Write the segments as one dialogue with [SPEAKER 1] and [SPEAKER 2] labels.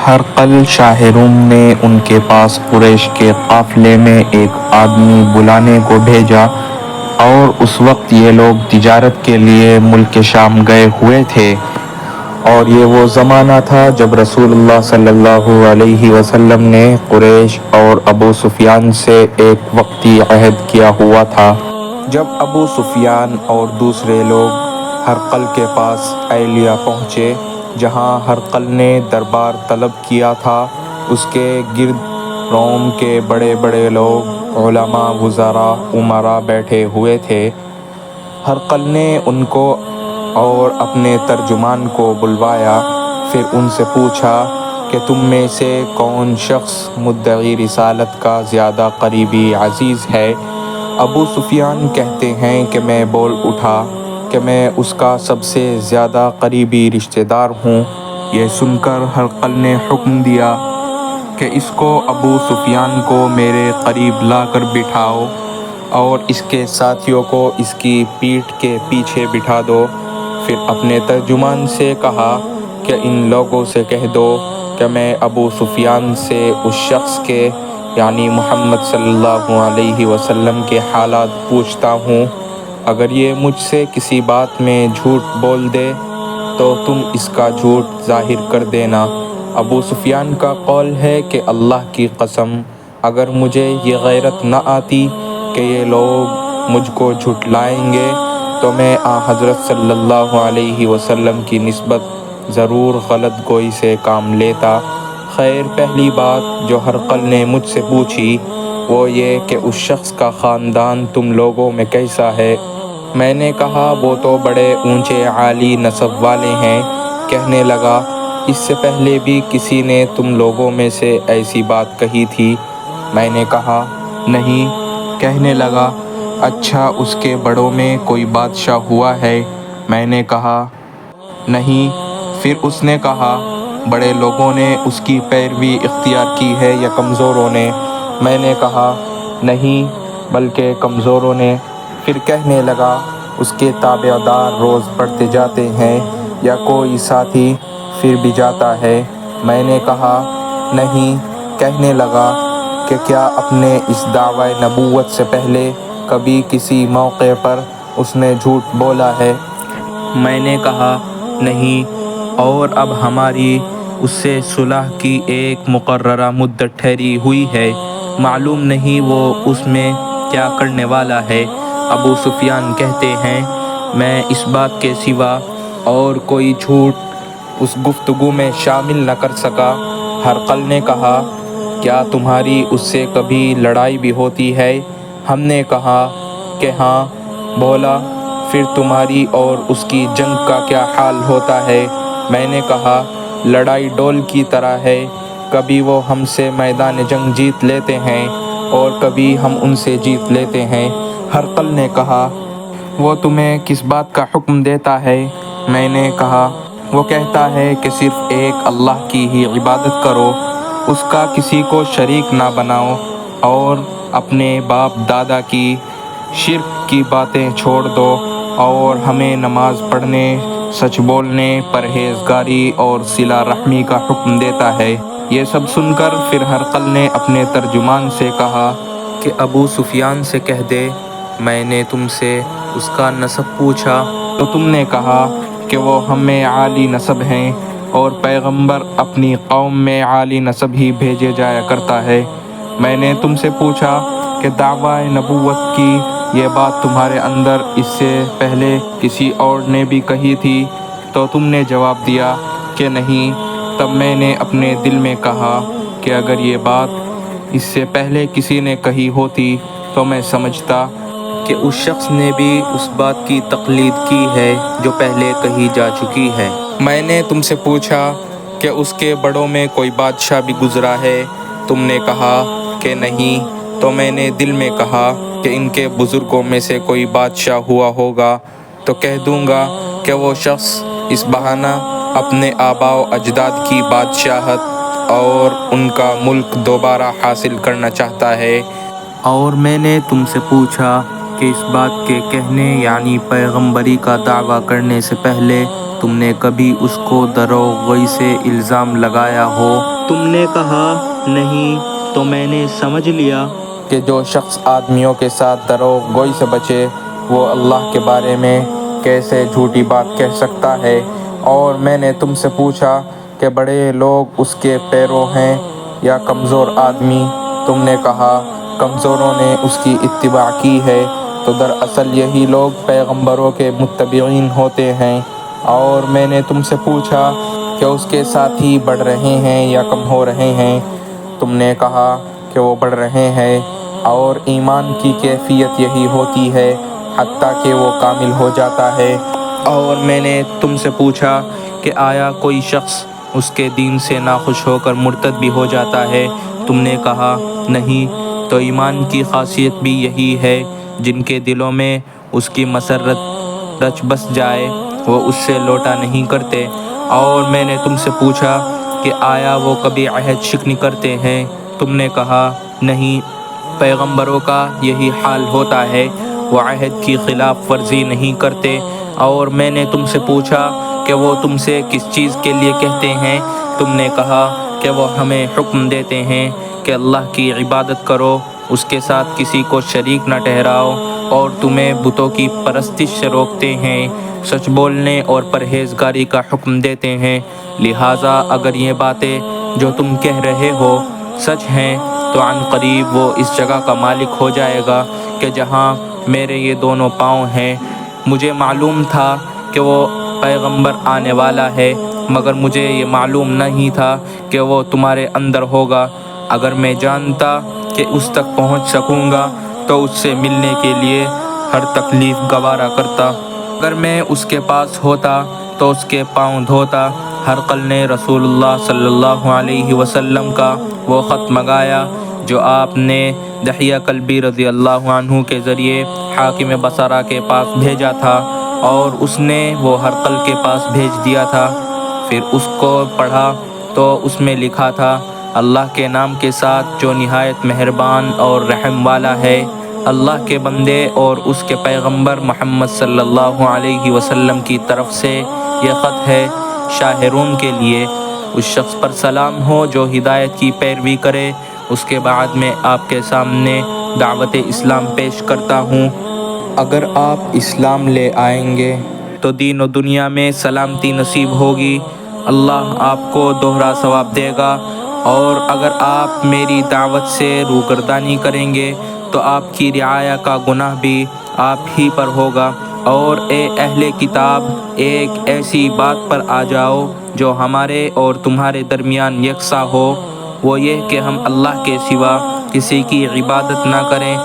[SPEAKER 1] ہرقل شاہ روم نے ان کے پاس قریش کے قافلے میں ایک آدمی بلانے کو بھیجا، اور اس وقت یہ لوگ تجارت کے لیے ملک شام گئے ہوئے تھے، اور یہ وہ زمانہ تھا جب رسول اللہ صلی اللہ علیہ وسلم نے قریش اور ابو سفیان سے ایک وقتی عہد کیا ہوا تھا۔ جب ابو سفیان اور دوسرے لوگ ہرقل کے پاس ایلیہ پہنچے، جہاں ہرقل نے دربار طلب کیا تھا، اس کے گرد روم کے بڑے بڑے لوگ، علماء، وزراء، امراء بیٹھے ہوئے تھے۔ ہرقل نے ان کو اور اپنے ترجمان کو بلوایا، پھر ان سے پوچھا کہ تم میں سے کون شخص مدعی رسالت کا زیادہ قریبی عزیز ہے؟ ابو سفیان کہتے ہیں کہ میں بول اٹھا کہ میں اس کا سب سے زیادہ قریبی رشتہ دار ہوں۔ یہ سن کر ہرقل نے حکم دیا کہ اس کو ابو سفیان کو میرے قریب لا کر بٹھاؤ، اور اس کے ساتھیوں کو اس کی پیٹھ کے پیچھے بٹھا دو۔ پھر اپنے ترجمان سے کہا کہ ان لوگوں سے کہہ دو کہ میں ابو سفیان سے اس شخص کے یعنی محمد صلی اللہ علیہ وسلم کے حالات پوچھتا ہوں، اگر یہ مجھ سے کسی بات میں جھوٹ بول دے تو تم اس کا جھوٹ ظاہر کر دینا۔ ابو سفیان کا قول ہے کہ اللہ کی قسم، اگر مجھے یہ غیرت نہ آتی کہ یہ لوگ مجھ کو جھٹلائیں گے تو میں حضرت صلی اللہ علیہ وسلم کی نسبت ضرور غلط گوئی سے کام لیتا۔ خیر، پہلی بات جو ہرقل نے مجھ سے پوچھی وہ یہ کہ اس شخص کا خاندان تم لوگوں میں کیسا ہے؟ میں نے کہا وہ تو بڑے اونچے عالی نسب والے ہیں۔ کہنے لگا اس سے پہلے بھی کسی نے تم لوگوں میں سے ایسی بات کہی تھی؟ میں نے کہا نہیں۔ کہنے لگا اچھا، اس کے بڑوں میں کوئی بادشاہ ہوا ہے؟ میں نے کہا نہیں۔ پھر اس نے کہا بڑے لوگوں نے اس کی پیروی اختیار کی ہے یا کمزوروں نے؟ میں نے کہا نہیں، بلکہ کمزوروں نے۔ پھر کہنے لگا اس کے تابع دار روز پڑھتے جاتے ہیں یا کوئی ساتھی پھر بھی جاتا ہے؟ میں نے کہا نہیں۔ کہنے لگا کہ کیا اپنے اس دعویٰ نبوت سے پہلے کبھی کسی موقع پر اس نے جھوٹ بولا ہے؟ میں نے کہا نہیں، اور اب ہماری اس سے صلح کی ایک مقررہ مدت ٹھہری ہوئی ہے، معلوم نہیں وہ اس میں کیا کرنے والا ہے۔ ابو سفیان کہتے ہیں میں اس بات کے سوا اور کوئی جھوٹ اس گفتگو میں شامل نہ کر سکا۔ ہرقل نے کہا کیا تمہاری اس سے کبھی لڑائی بھی ہوتی ہے؟ ہم نے کہا کہ ہاں۔ بولا پھر تمہاری اور اس کی جنگ کا کیا حال ہوتا ہے؟ میں نے کہا لڑائی ڈول کی طرح ہے، کبھی وہ ہم سے میدان جنگ جیت لیتے ہیں اور کبھی ہم ان سے جیت لیتے ہیں۔ ہرقل نے کہا وہ تمہیں کس بات کا حکم دیتا ہے؟ میں نے کہا وہ کہتا ہے کہ صرف ایک اللہ کی ہی عبادت کرو، اس کا کسی کو شریک نہ بناؤ، اور اپنے باپ دادا کی شرک کی باتیں چھوڑ دو، اور ہمیں نماز پڑھنے، سچ بولنے، پرہیزگاری اور صلہ رحمی کا حکم دیتا ہے۔ یہ سب سن کر پھر ہرقل نے اپنے ترجمان سے کہا کہ ابو سفیان سے کہہ دے میں نے تم سے اس کا نسب پوچھا تو تم نے کہا کہ وہ ہم میں عالی نسب ہیں، اور پیغمبر اپنی قوم میں عالی نسب ہی بھیجے جایا کرتا ہے۔ میں نے تم سے پوچھا کہ دعویٰ نبوت کی یہ بات تمہارے اندر اس سے پہلے کسی اور نے بھی کہی تھی؟ تو تم نے جواب دیا کہ نہیں۔ تب میں نے اپنے دل میں کہا کہ اگر یہ بات اس سے پہلے کسی نے کہی ہوتی تو میں سمجھتا کہ اس شخص نے بھی اس بات کی تقلید کی ہے جو پہلے کہی جا چکی ہے۔ میں نے تم سے پوچھا کہ اس کے بڑوں میں کوئی بادشاہ بھی گزرا ہے؟ تم نے کہا کہ نہیں۔ تو میں نے دل میں کہا کہ ان کے بزرگوں میں سے کوئی بادشاہ ہوا ہوگا تو کہہ دوں گا کہ وہ شخص اس بہانہ اپنے آباء و اجداد کی بادشاہت اور ان کا ملک دوبارہ حاصل کرنا چاہتا ہے۔ اور میں نے تم سے پوچھا کہ اس بات کے کہنے یعنی پیغمبری کا دعویٰ کرنے سے پہلے تم نے کبھی اس کو دروغگوئی سے الزام لگایا ہو؟
[SPEAKER 2] تم نے کہا نہیں، تو میں نے سمجھ لیا
[SPEAKER 1] کہ جو شخص آدمیوں کے ساتھ دروغ گوئی سے بچے وہ اللہ کے بارے میں کیسے جھوٹی بات کہہ سکتا ہے؟ اور میں نے تم سے پوچھا کہ بڑے لوگ اس کے پیرو ہیں یا کمزور آدمی؟ تم نے کہا کمزوروں نے اس کی اتباع کی ہے، تو دراصل یہی لوگ پیغمبروں کے متبعین ہوتے ہیں۔ اور میں نے تم سے پوچھا کہ اس کے ساتھی بڑھ رہے ہیں یا کم ہو رہے ہیں؟ تم نے کہا کہ وہ بڑھ رہے ہیں، اور ایمان کی کیفیت یہی ہوتی ہے حتیٰ کہ وہ کامل ہو جاتا ہے۔ اور میں نے تم سے پوچھا کہ آیا کوئی شخص اس کے دین سے ناخوش ہو کر مرتد بھی ہو جاتا ہے؟ تم نے کہا نہیں، تو ایمان کی خاصیت بھی یہی ہے، جن کے دلوں میں اس کی مسرت رچ بس جائے وہ اس سے لوٹا نہیں کرتے۔ اور میں نے تم سے پوچھا کہ آیا وہ کبھی عہد شکنی کرتے ہیں؟ تم نے کہا نہیں، پیغمبروں کا یہی حال ہوتا ہے، وہ عہد کی خلاف ورزی نہیں کرتے۔ اور میں نے تم سے پوچھا کہ وہ تم سے کس چیز کے لیے کہتے ہیں؟ تم نے کہا کہ وہ ہمیں حکم دیتے ہیں کہ اللہ کی عبادت کرو، اس کے ساتھ کسی کو شریک نہ ٹھہراؤ، اور تمہیں بتوں کی پرستش سے روکتے ہیں، سچ بولنے اور پرہیزگاری کا حکم دیتے ہیں۔ لہٰذا اگر یہ باتیں جو تم کہہ رہے ہو سچ ہیں تو عن قریب وہ اس جگہ کا مالک ہو جائے گا کہ جہاں میرے یہ دونوں پاؤں ہیں۔ مجھے معلوم تھا کہ وہ پیغمبر آنے والا ہے، مگر مجھے یہ معلوم نہیں تھا کہ وہ تمہارے اندر ہوگا۔ اگر میں جانتا کہ اس تک پہنچ سکوں گا تو اس سے ملنے کے لیے ہر تکلیف گوارا کرتا۔ اگر میں اس کے پاس ہوتا تو اس کے پاؤں دھوتا۔ ہرقل نے رسول اللہ صلی اللہ علیہ وسلم کا وہ خط منگایا جو آپ نے دحیہ کلبی رضی اللہ عنہ کے ذریعے حاکم بصرہ کے پاس بھیجا تھا، اور اس نے وہ ہرقل کے پاس بھیج دیا تھا۔ پھر اس کو پڑھا تو اس میں لکھا تھا، اللہ کے نام کے ساتھ جو نہایت مہربان اور رحم والا ہے۔ اللہ کے بندے اور اس کے پیغمبر محمد صلی اللہ علیہ وسلم کی طرف سے یہ خط ہے، شاہ روم کے لیے۔ اس شخص پر سلام ہو جو ہدایت کی پیروی کرے۔ اس کے بعد میں آپ کے سامنے دعوت اسلام پیش کرتا ہوں۔ اگر آپ اسلام لے آئیں گے تو دین و دنیا میں سلامتی نصیب ہوگی، اللہ آپ کو دوہرا ثواب دے گا۔ اور اگر آپ میری دعوت سے روگردانی کریں گے تو آپ کی رعایا کا گناہ بھی آپ ہی پر ہوگا۔ اور اے اہل کتاب، ایک ایسی بات پر آ جاؤ جو ہمارے اور تمہارے درمیان یکساں ہو، وہ یہ کہ ہم اللہ کے سوا کسی کی عبادت نہ کریں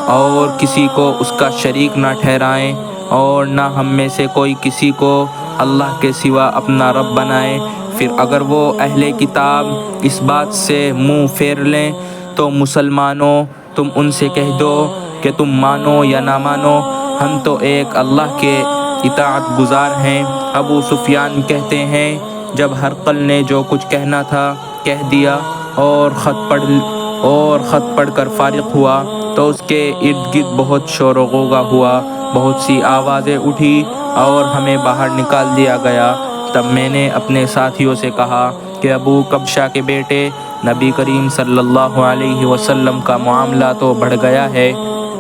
[SPEAKER 1] اور کسی کو اس کا شریک نہ ٹھہرائیں، اور نہ ہم میں سے کوئی کسی کو اللہ کے سوا اپنا رب بنائے۔ پھر اگر وہ اہل کتاب اس بات سے منہ پھیر لیں تو مسلمانوں تم ان سے کہہ دو کہ تم مانو یا نہ مانو، ہم تو ایک اللہ کے اطاعت گزار ہیں۔ ابو سفیان کہتے ہیں جب ہرقل نے جو کچھ کہنا تھا کہہ دیا اور خط پڑھ کر فارغ ہوا تو اس کے ارد گرد بہت شور و غوغا ہوا، بہت سی آوازیں اٹھی اور ہمیں باہر نکال دیا گیا۔ تب میں نے اپنے ساتھیوں سے کہا کہ ابو کبشہ کے بیٹے نبی کریم صلی اللہ علیہ وسلم کا معاملہ تو بڑھ گیا ہے،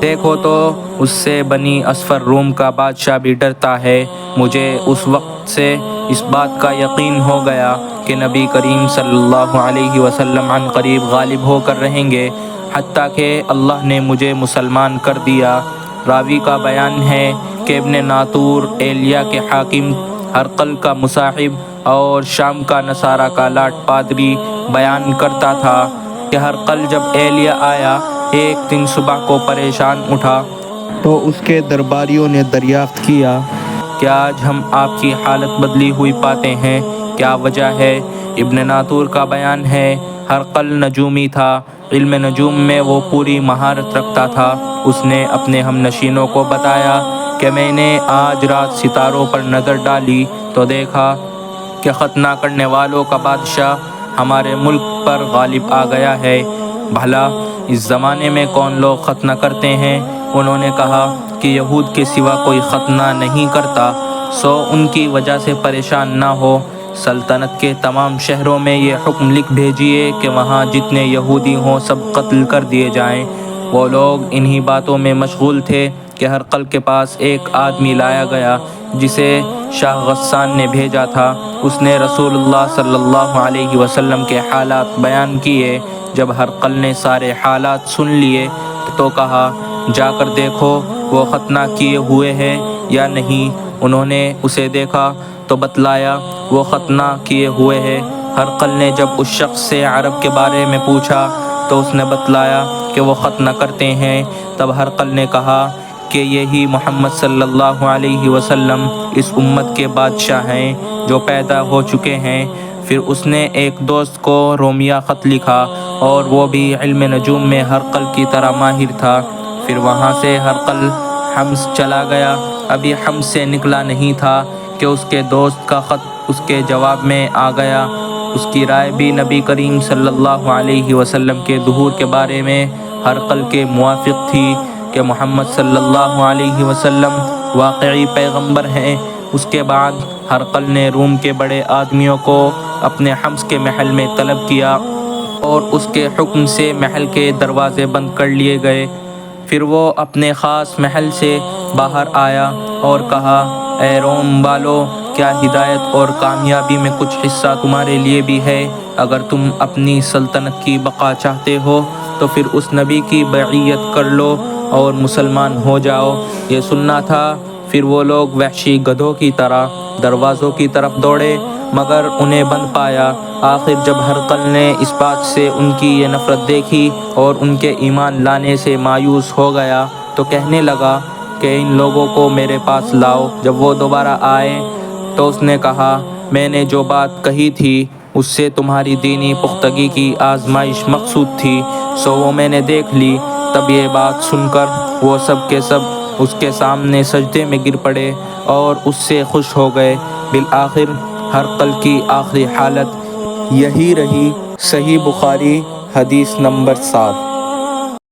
[SPEAKER 1] دیکھو تو اس سے بنی اصفر روم کا بادشاہ بھی ڈرتا ہے۔ مجھے اس وقت سے اس بات کا یقین ہو گیا کہ نبی کریم صلی اللہ علیہ وسلم عن قریب غالب ہو کر رہیں گے، حتیٰ کہ اللہ نے مجھے مسلمان کر دیا۔ راوی کا بیان ہے کہ ابن ناطور ایلیا کے حاکم ہرقل کا مصاحب اور شام کا نصارہ کا لاٹ پادری بیان کرتا تھا کہ ہرقل جب ایلیا آیا ایک دن صبح کو پریشان اٹھا تو اس کے درباریوں نے دریافت کیا کہ آج ہم آپ کی حالت بدلی ہوئی پاتے ہیں، کیا وجہ ہے؟ ابن ناطور کا بیان ہے ہرقل نجومی تھا، علم نجوم میں وہ پوری مہارت رکھتا تھا۔ اس نے اپنے ہم نشینوں کو بتایا کہ میں نے آج رات ستاروں پر نظر ڈالی تو دیکھا کہ ختنہ کرنے والوں کا بادشاہ ہمارے ملک پر غالب آ گیا ہے۔ بھلا اس زمانے میں کون لوگ ختنہ کرتے ہیں؟ انہوں نے کہا کہ یہود کے سوا کوئی ختنہ نہیں کرتا۔
[SPEAKER 2] سو ان کی وجہ سے پریشان نہ ہو۔ سلطنت کے تمام شہروں میں یہ حکم لکھ بھیجیے کہ وہاں جتنے یہودی ہوں سب قتل کر دیے جائیں۔ وہ لوگ انہی باتوں میں مشغول تھے کہ ہرقل کے پاس ایک آدمی لایا گیا جسے شاہ غسان نے بھیجا تھا۔ اس نے رسول اللہ صلی اللہ علیہ وسلم کے حالات بیان کیے۔ جب ہرقل نے سارے حالات سن لیے تو کہا، جا کر دیکھو وہ ختنہ کیے ہوئے ہے یا نہیں۔ انہوں نے اسے دیکھا تو بتلایا وہ ختنہ کیے ہوئے ہے۔ ہرقل نے جب اس شخص سے عرب کے بارے میں پوچھا تو اس نے بتلایا کہ وہ ختنہ کرتے ہیں۔ تب ہرقل نے کہا کہ یہی محمد صلی اللہ علیہ وسلم اس امت کے بادشاہ ہیں جو پیدا ہو چکے ہیں۔ پھر اس نے ایک دوست کو رومیہ خط لکھا اور وہ بھی علم نجوم میں ہرقل کی طرح ماہر تھا۔ پھر وہاں سے ہرقل حمص چلا گیا۔ ابھی حمص سے نکلا نہیں تھا کہ اس کے دوست کا خط اس کے جواب میں آ گیا۔ اس کی رائے بھی نبی کریم صلی اللہ علیہ وسلم کے ظہور کے بارے میں ہرقل کے موافق تھی کہ محمد صلی اللہ علیہ وسلم واقعی پیغمبر ہیں۔ اس کے بعد ہرقل نے روم کے بڑے آدمیوں کو اپنے حمص کے محل میں طلب کیا اور اس کے حکم سے محل کے دروازے بند کر لیے گئے۔ پھر وہ اپنے خاص محل سے باہر آیا اور کہا، اے روم والو، کیا ہدایت اور کامیابی میں کچھ حصہ تمہارے لیے بھی ہے؟ اگر تم اپنی سلطنت کی بقا چاہتے ہو تو پھر اس نبی کی بیعت کر لو اور مسلمان ہو جاؤ۔ یہ سننا تھا۔ پھر وہ لوگ وحشی گدھوں کی طرح دروازوں کی طرف دوڑے مگر انہیں بند پایا۔ آخر جب ہرقل نے اس بات سے ان کی یہ نفرت دیکھی اور ان کے ایمان لانے سے مایوس ہو گیا تو کہنے لگا کہ ان لوگوں کو میرے پاس لاؤ۔ جب وہ دوبارہ آئے تو اس نے کہا، میں نے جو بات کہی تھی اس سے تمہاری دینی پختگی کی آزمائش مقصود تھی، سو وہ میں نے دیکھ لی۔ تب یہ بات سن کر وہ سب کے سب اس کے سامنے سجدے میں گر پڑے اور اس سے خوش ہو گئے۔ بالآخر ہرقل کی آخری حالت یہی رہی۔ صحیح بخاری حدیث نمبر 7۔